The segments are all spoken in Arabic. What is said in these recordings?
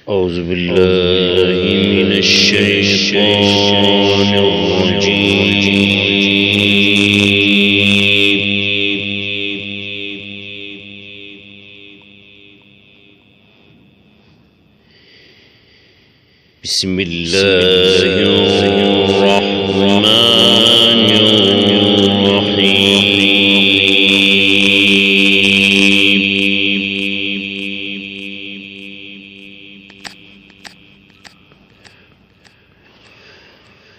أعوذ بالله من الشيطان الرجيم. بسم الله الرحمن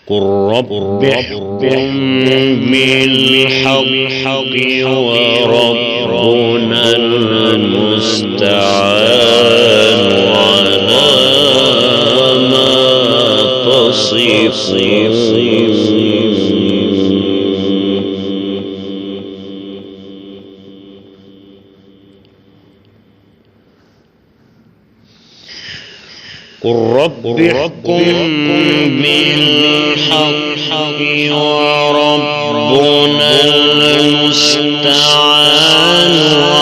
قل رب احكم بالحق وربنا المستعان على ما تصفون. قل رب احكم بالحق وربنا المستعان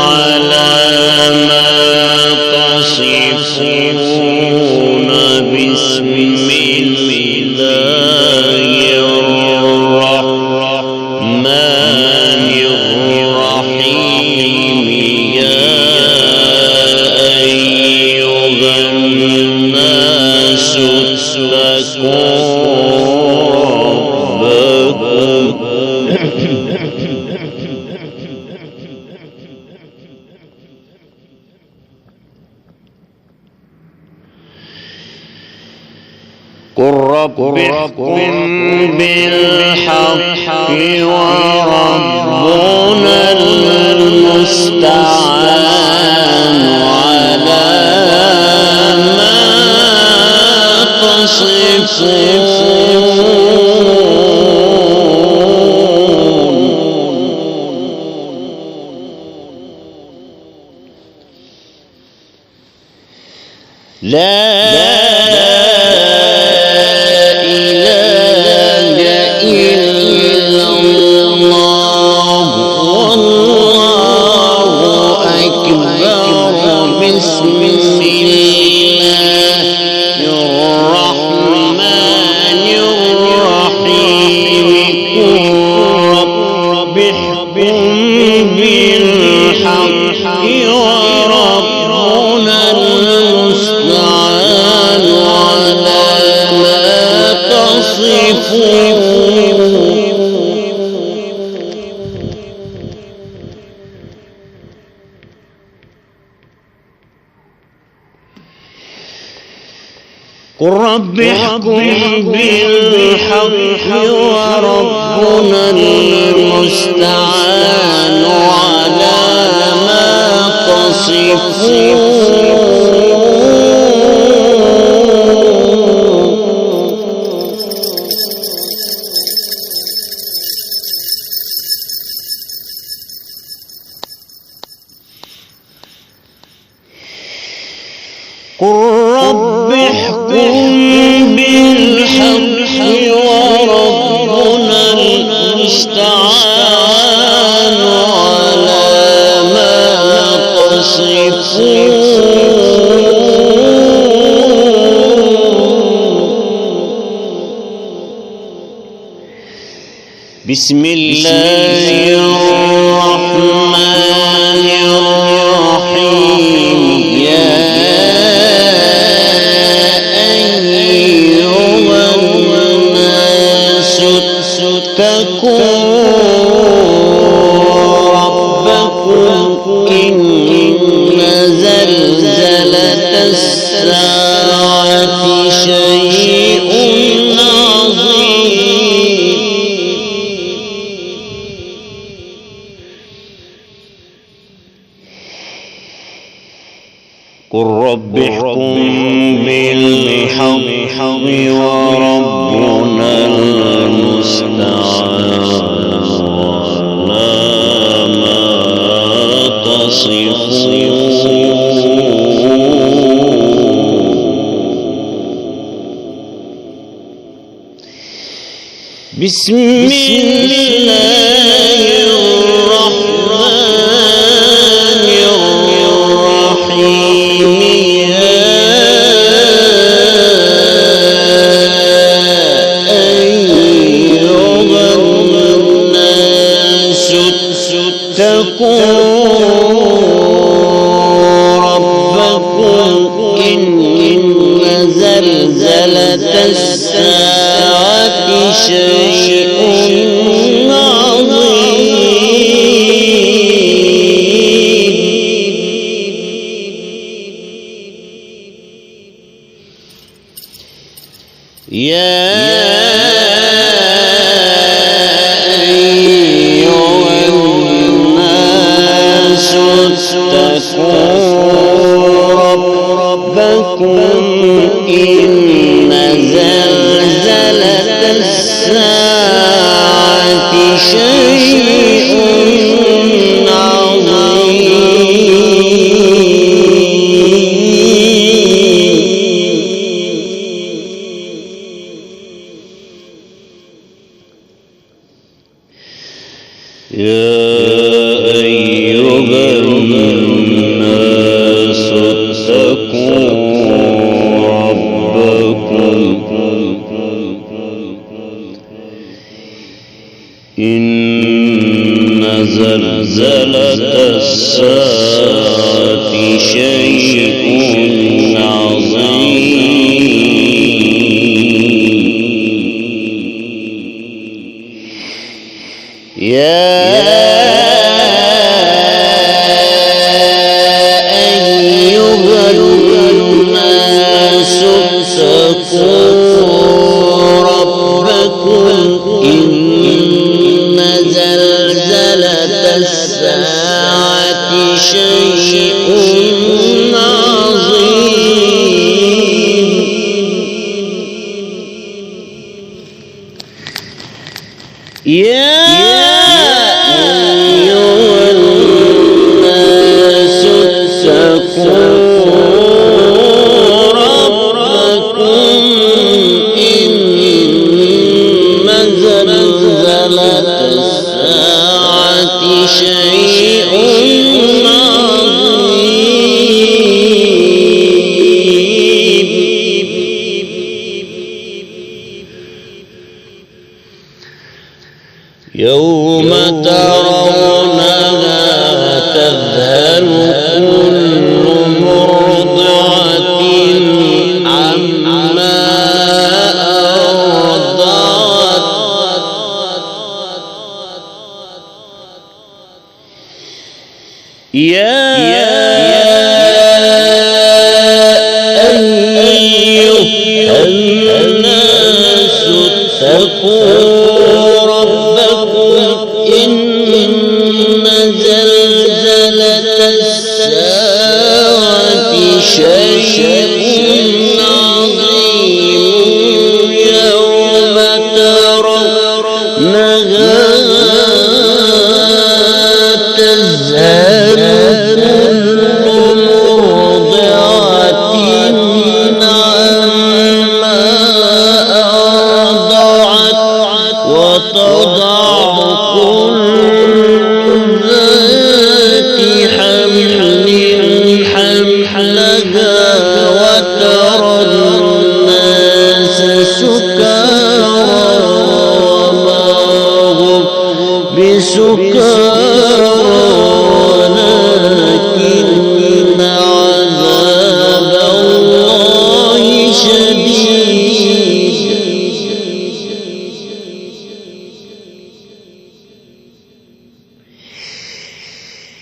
على ما تصفون. بسم الله الرحمن الرحيم. يا أيها الناس اتقوا قل رب احكم بالحق وربنا المستعان على ما تصفون. لا قل رب احكم بالحق وربنا المستعان على ما تصفون. قل رب احكم بالحق وربنا المستعان على ما تصفون. بسم الله الرحمن الرحيم. يا اتقوا ربكم إن زلزلة الساعة شيء عظيم. قل رب احكم بالحق وربنا المستعان على ما تصفون. بسم الله الرحمن الرحيم. يا الساعة شيء يا أيها الناس اتقوا ربكم إن زلزلة الساعة شيء يا أيها الناس اتقوا ربكم إن زلزلة الساعة شيء عظيم يا أيها الناس اتقوا ربكم إن زلزلة الساعة شيء عظيم يا أيها الناس اتقوا ربكم إن زلزلة الساعة شيء يوم ترونها تذهل كل مرضعة عما أرضعت يا أيها الناس اتقوا ربكم إن زلزلة الساعة شيء عظيم يوم ترونها تذهل كل مرضعة عما أرضعت وتضع كل ذات حمل حملها وترى الناس سكارى وما هم بسكارى ولكن عذاب الله شديد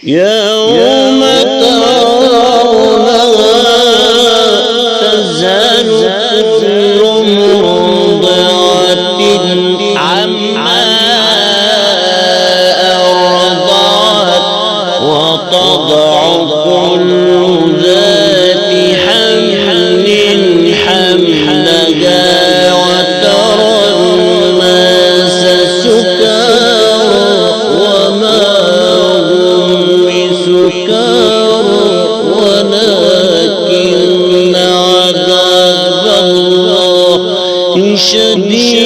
يوم ترونها تذهل كل مرضعة عما أرضعت وتضع كل ذات حمل حملها وترى الناس سكارى وما ولكن عذاب الله شديد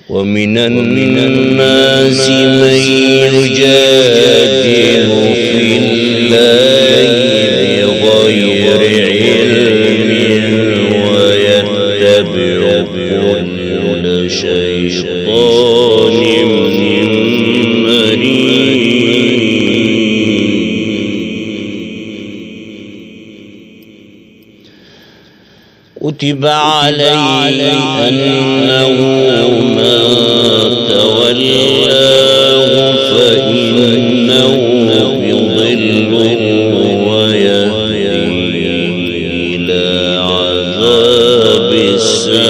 ومن الناس من يجادل في الله بغير علم ويتبع كل شيطان كتب عليه أنه من تولاه فإنه يضله ويهدي إلى عذاب السعير.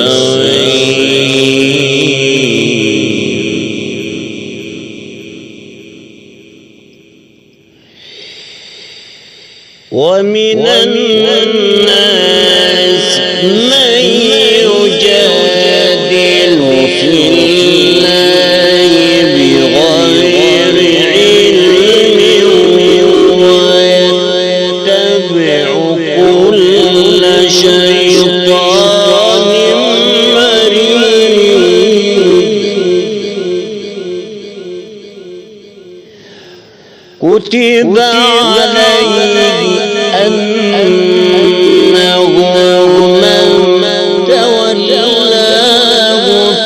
ومن الناس من يجادل في الله بغير علم ويتبع كل شيطان مريد. كتب عليه أنه من تولاه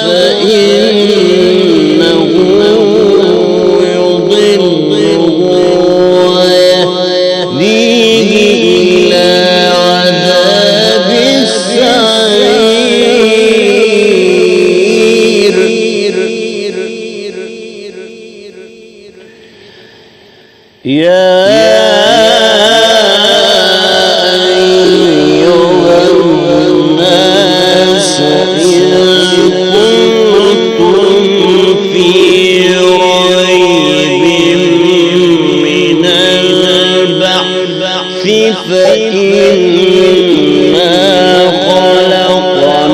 فإنه يضله ويهديه إلى عذاب السعير. يا فإنا خلقناكم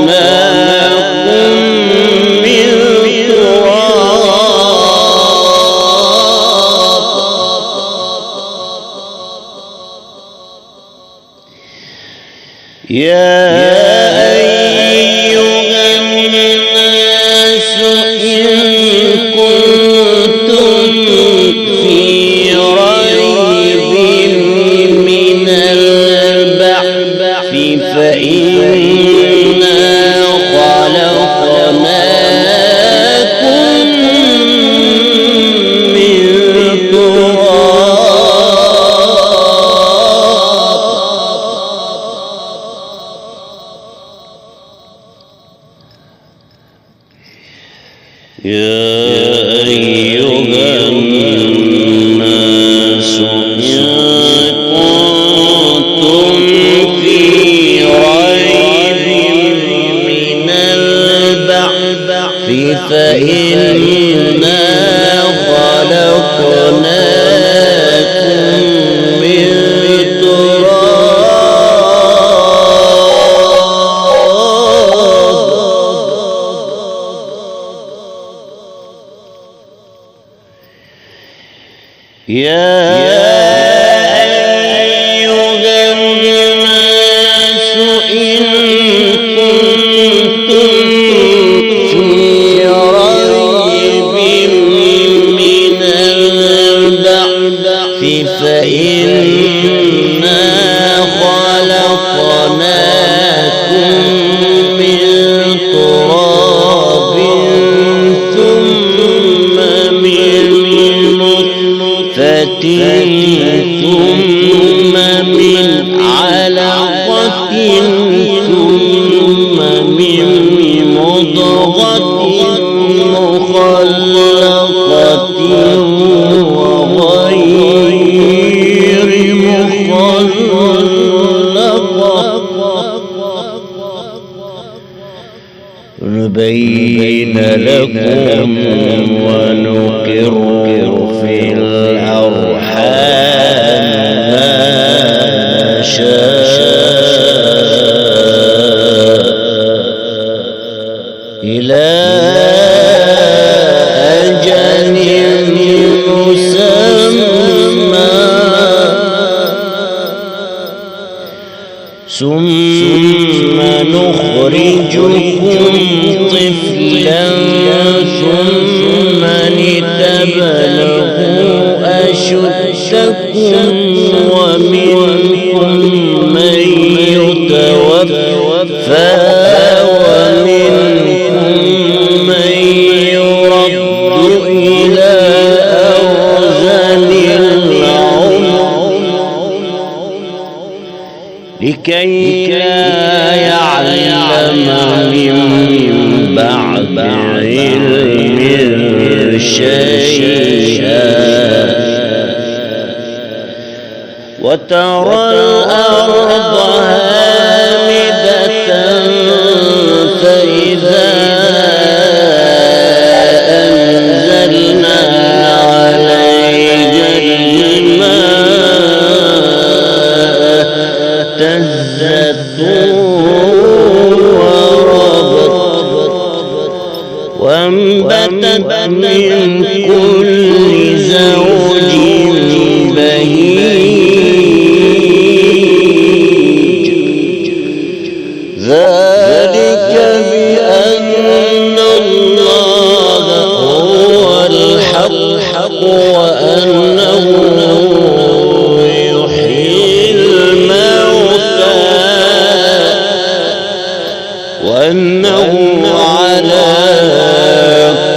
من تراب. يا أيها الناس إن كنتم في ريب من البعث فإنا خلقناكم من تراب. يا أيها الناس إن كنتم في ريب من البعث فإنا خلقناكم من تراب. يا أيها الناس إن كنتم في ريب من البعث فإنا خلقناكم من تراب ثم من نطفة ثم من علقة ثم من مضغة مخلقة وغير مخلقة نبين لكم ونقر في الأرحام ما نشاء إلى أجل مسمى ثم نخرجكم طفلا ثم لتبلغوا أشدكم ومنكم من يتوفى ومنكم من يرد إلى أرذل العمر لكي لا يعلم من بعد علم شيئا. وترى الأرض هامدة فإذا أنزلنا عليها الماء اهتزت وربت وانبتت من كل زوج بهيج. ذلك بأن الله هو الحق وأنه يحيي الموتى وأنه على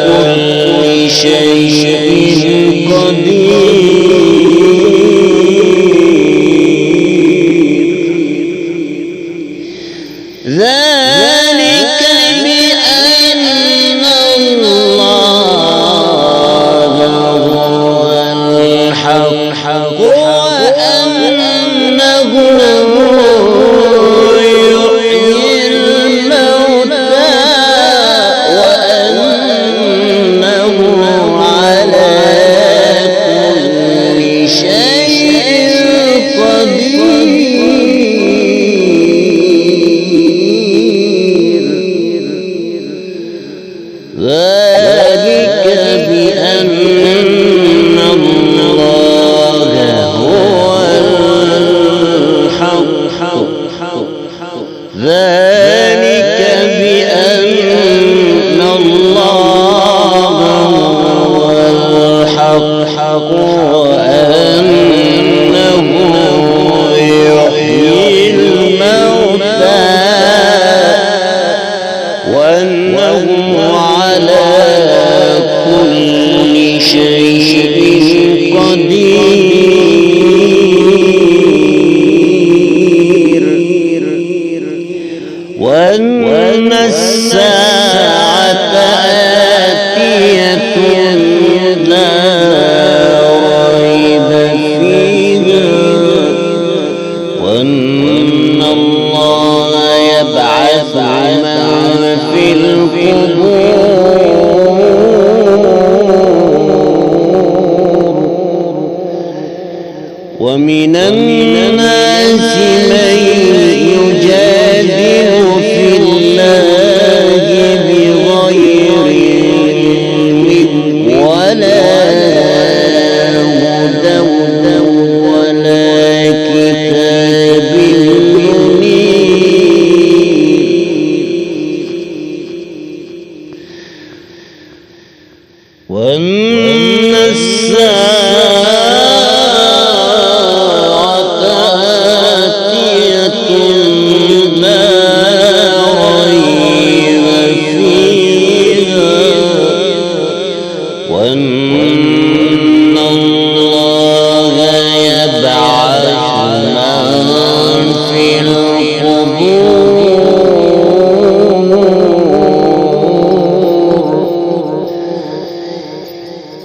كل شيء قدير. ذلك بأن الله هو الحق وأنه يحيي الموتى وأنه على كل شيء قدير. ذلك بأن الله هو الحق. ذلك بأن الله هو الحق وأنه يحيي الموتى وأنه على كل شيء قدير. وأن الساعة آتية لا ريب فيها وأن الله يبعث من في القبور. ومن الناس من يجادل في الله بغير علم ولا هدى ولا كتاب منير. وأن الساعة آتية لا ريب فيها وأن الله يبعث من في القبور.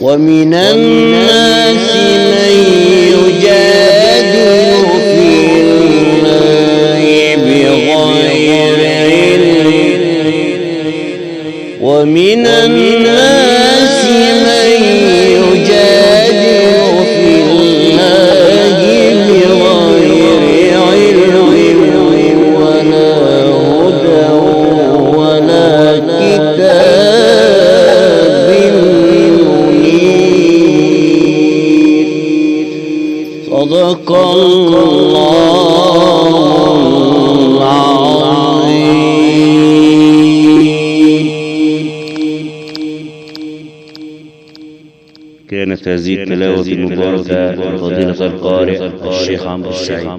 ومن الناس من يجادل في الله بغير علم ومن الناس من يجادل في الله بغير علم ولا هدى ولا كتاب منير. صدق الله العظيم. كانت هذه التلاوة المباركة فضيلة القارئ الشيخ عمرو السعيد.